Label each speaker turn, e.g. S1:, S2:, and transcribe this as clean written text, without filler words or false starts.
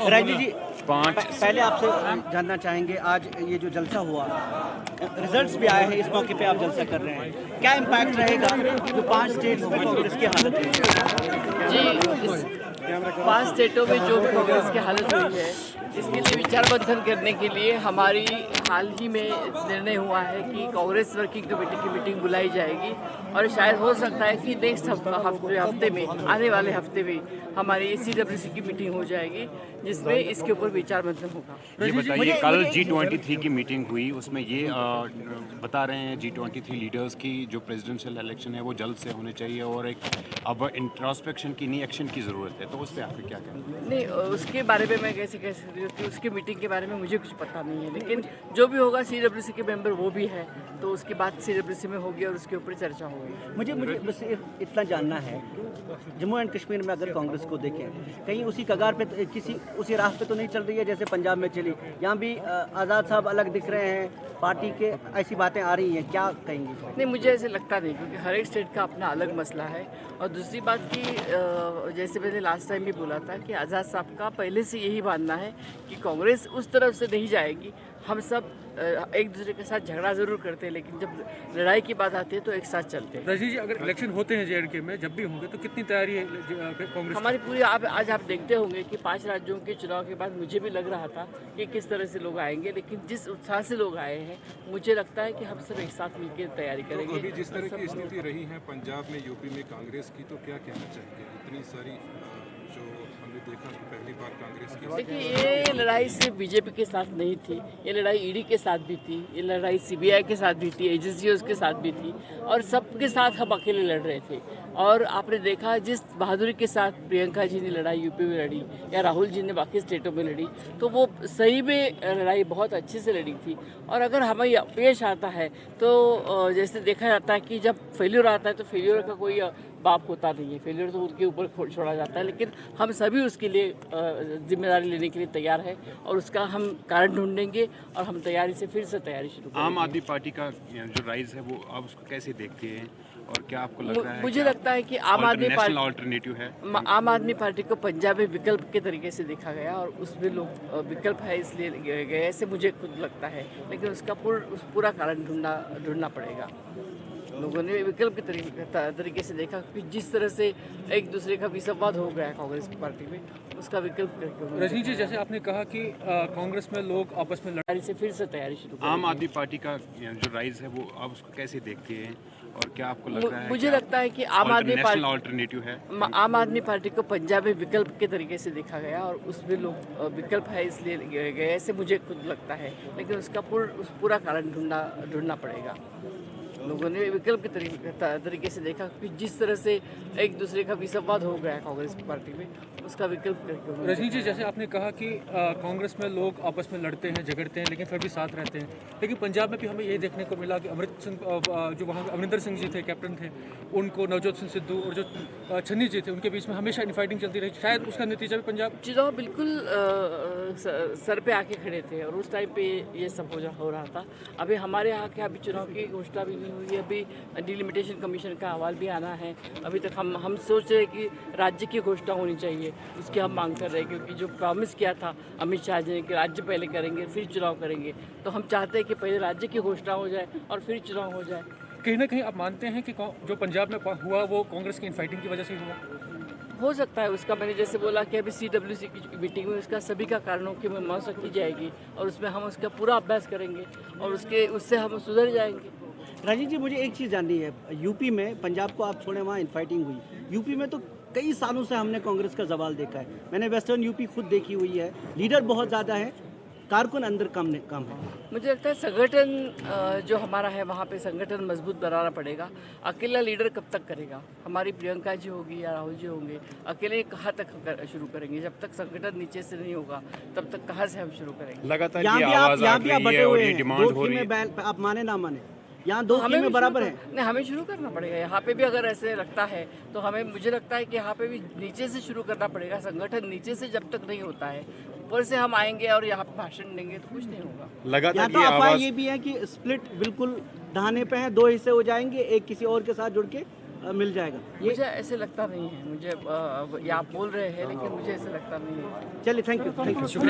S1: राजीव जी, पहले आपसे जानना चाहेंगे, आज ये जो जलसा हुआ, रिजल्ट्स भी आए हैं, इस मौके पे आप जलसा कर रहे हैं, क्या इम्पैक्ट रहेगा जो 5 स्टेट्स में कांग्रेस की हालत है?
S2: जी, 5 स्टेटों में जो कांग्रेस की हालत हुई है, इसके लिए विचार मंथन करने के लिए हमारी हाल ही में निर्णय हुआ है कि कांग्रेस वर्किंग कमेटी की मीटिंग बुलाई जाएगी और शायद हो सकता है कि नेक्स्ट हफ्ते में, आने वाले हफ्ते में हमारी CWC की मीटिंग हो जाएगी, जिसमें इसके ऊपर विचार मंथन होगा।
S3: ये बताइए, कल G23 की मीटिंग हुई, उसमें ये बता रहे हैं G23 लीडर्स की जो प्रेसिडेंशियल इलेक्शन है वो जल्द से होने चाहिए और एक अब इंट्रोस्पेक्शन की नहीं एक्शन की ज़रूरत है, तो उस पर आपका क्या कहना है?
S2: नहीं, उसके बारे में मैं कैसे कह सकती हूँ कि उसकी मीटिंग के बारे में मुझे कुछ पता नहीं है, लेकिन जो भी होगा CWC के मेंबर वो भी है, तो उसकी बात CWC में होगी और उसके ऊपर चर्चा होगी।
S1: मुझे बस इतना जानना है, जम्मू एंड कश्मीर में अगर कांग्रेस को देखें, कहीं उसी कगार पे किसी उसी राह पे तो नहीं चल रही है जैसे पंजाब में चली? यहाँ भी आज़ाद साहब अलग दिख रहे हैं, पार्टी के ऐसी बातें आ रही हैं, क्या कहेंगे?
S2: नहीं, मुझे ऐसे लगता नहीं, क्योंकि हर एक स्टेट का अपना अलग मसला है। और दूसरी बात कि जैसे मैंने लास्ट टाइम भी बोला था कि आज़ाद साहब का पहले से यही मानना है कि कांग्रेस उस तरफ से नहीं जाएगी। हम सब एक दूसरे के साथ झगड़ा जरूर करते हैं, लेकिन जब लड़ाई की बात आती है तो एक साथ चलते हैं।
S4: राजीव जी, अगर इलेक्शन होते हैं JNK में, जब भी होंगे, तो कितनी तैयारी है कांग्रेस?
S2: हमारी पूरी आज आप देखते होंगे कि 5 राज्यों के चुनाव के बाद मुझे भी लग रहा था कि किस तरह से लोग आएंगे, लेकिन जिस उत्साह से लोग आए हैं, मुझे लगता है कि हम सब एक साथ मिलकर तैयारी करेंगे।
S5: अभी जिस तरह की स्थिति रही है पंजाब में, यूपी में कांग्रेस की, तो क्या कहना चाहेंगे? इतनी सारी जो हमने देखा कि पहली बार कांग्रेस की।
S2: देखिए, ये लड़ाई सिर्फ बीजेपी के साथ नहीं थी, ये लड़ाई ईडी के साथ भी थी, ये लड़ाई CBI के साथ भी थी, एजेंसियों के साथ भी थी, और सबके साथ हम अकेले लड़ रहे थे। और आपने देखा जिस बहादुरी के साथ प्रियंका जी ने लड़ाई यूपी में लड़ी या राहुल जी ने बाकी स्टेटों में लड़ी, तो वो सही में लड़ाई बहुत अच्छे से लड़ी थी। और अगर हमें अपयश आता है तो जैसे देखा जाता है कि जब फेल्यूर आता है तो फेल्यूर का कोई बाप होता नहीं है, फेल्यूर तो उनके ऊपर छोड़ा जाता है, लेकिन हम सभी उसके लिए जिम्मेदारी लेने के लिए तैयार है और उसका हम कारण ढूंढेंगे और हम तैयारी से फिर से तैयारी शुरू करेंगे।
S3: आम आदमी पार्टी का जो राइज है वो आप उसको कैसे देखते हैं और क्या आपको लग रहा है?
S2: मुझे लगता है कि आम आदमी पार्टी
S3: अल्टरनेटिव है।
S2: आम आदमी पार्टी को पंजाब में विकल्प के तरीके से देखा गया और उसमें लोग विकल्प है इसलिए गए, ऐसे मुझे खुद लगता है, लेकिन उसका पूरा कारण ढूंढना पड़ेगा। लोगों ने विकल्प के तरीके से देखा कि जिस तरह से एक दूसरे का विसंवाद हो गया कांग्रेस पार्टी में, उसका विकल्प करके।
S4: रजनी जी, जैसे आपने कहा कि कांग्रेस में लोग आपस में
S2: लड़ाई से फिर से तैयारी शुरू करेंगे।
S3: आम आदमी पार्टी का जो राइज है वो आप उसको कैसे देखते हैं और क्या आपको लग रहा है?
S2: मुझे लगता है कि आम आदमी पार्टी
S3: अल्टरनेटिव है।
S2: आम आदमी पार्टी को पंजाब में विकल्प के तरीके से देखा गया और उसमें लोग विकल्प है इसलिए गए, ऐसे मुझे खुद लगता है, लेकिन उसका पूरा कारण ढूंढना पड़ेगा। लोगों ने विकल्प के तरीके से देखा कि जिस तरह से एक दूसरे का विसंवाद हो गया कांग्रेस पार्टी में, उसका विकल्प करके।
S4: रजनी जी, जैसे आपने कहा कि कांग्रेस में लोग आपस में लड़ते हैं, झगड़ते हैं, लेकिन फिर भी साथ रहते हैं, लेकिन पंजाब में भी हमें ये देखने को मिला कि जो वहाँ अमरिंदर सिंह जी थे, कैप्टन थे, उनको नवजोत सिंह सिद्धू और जो छन्नी जी थे, उनके बीच में हमेशा इनफाइटिंग चलती रही। शायद उसका नतीजा भी पंजाब
S2: चुनाव बिल्कुल सर पे आके खड़े थे और उस टाइम पे ये सब हो रहा था। अभी हमारे यहाँ के अभी चुनाव की घोषणा भी नहीं हुई है, अभी डिलिमिटेशन कमीशन का अहवाल भी आना है। अभी तक हम सोच रहे हैं कि राज्य की घोषणा होनी चाहिए, उसकी हम मांग कर रहे हैं, क्योंकि जो प्रॉमिस किया था अमित शाह जी ने कि राज्य पहले करेंगे फिर चुनाव करेंगे, तो हम चाहते हैं कि पहले राज्य की घोषणा हो जाए और फिर चुनाव हो जाए।
S4: कहीं ना कहीं आप मानते हैं कि जो पंजाब में हुआ वो कांग्रेस की इनफाइटिंग की वजह से हुआ?
S2: हो सकता है, उसका मैंने जैसे बोला कि अभी CWC की मीटिंग में उसका सभी का कारणों की मीमांसा की जाएगी और उसमें हम उसका पूरा अभ्यास करेंगे और उससे हम सुधर जाएंगे।
S1: राजीव जी, मुझे एक चीज़ जाननी है, यूपी में, पंजाब को आप छोड़े, वहाँ इनफाइटिंग हुई, यूपी में तो कई सालों से हमने कांग्रेस का जवाल देखा है। मैंने वेस्टर्न यूपी खुद देखी हुई है, लीडर बहुत ज़्यादा है, कारकुन अंदर कम है।
S2: मुझे लगता है संगठन जो हमारा है वहाँ पे संगठन मजबूत बनाना पड़ेगा। अकेला लीडर कब तक करेगा? हमारी प्रियंका जी होगी या राहुल जी होंगे, अकेले कहाँ तक शुरू करेंगे? जब तक संगठन नीचे से नहीं होगा तब तक कहाँ से हम शुरू करेंगे?
S3: लगातार
S1: यहाँ भी आप बटे हुए हैं,
S3: डिमांड हो रही
S1: है, आप माने ना माने, यहाँ दो में बराबर है।
S2: नहीं, हमें शुरू करना पड़ेगा यहाँ पे भी। अगर ऐसे लगता है तो मुझे लगता है कि यहाँ पे भी नीचे से शुरू करना पड़ेगा। संगठन नीचे से जब तक नहीं होता है, ऊपर से हम आएंगे और यहाँ पे भाषण देंगे तो कुछ नहीं होगा।
S3: लगातार
S1: तो अफवाह ये भी है कि स्प्लिट बिल्कुल दहाने पे है, 2 हिस्से हो जाएंगे, एक किसी और के साथ जुड़ के मिल जाएगा?
S2: मुझे ऐसे लगता नहीं है, मुझे ये आप बोल रहे हैं लेकिन मुझे ऐसे लगता नहीं है।
S1: चलिए, थैंक यू।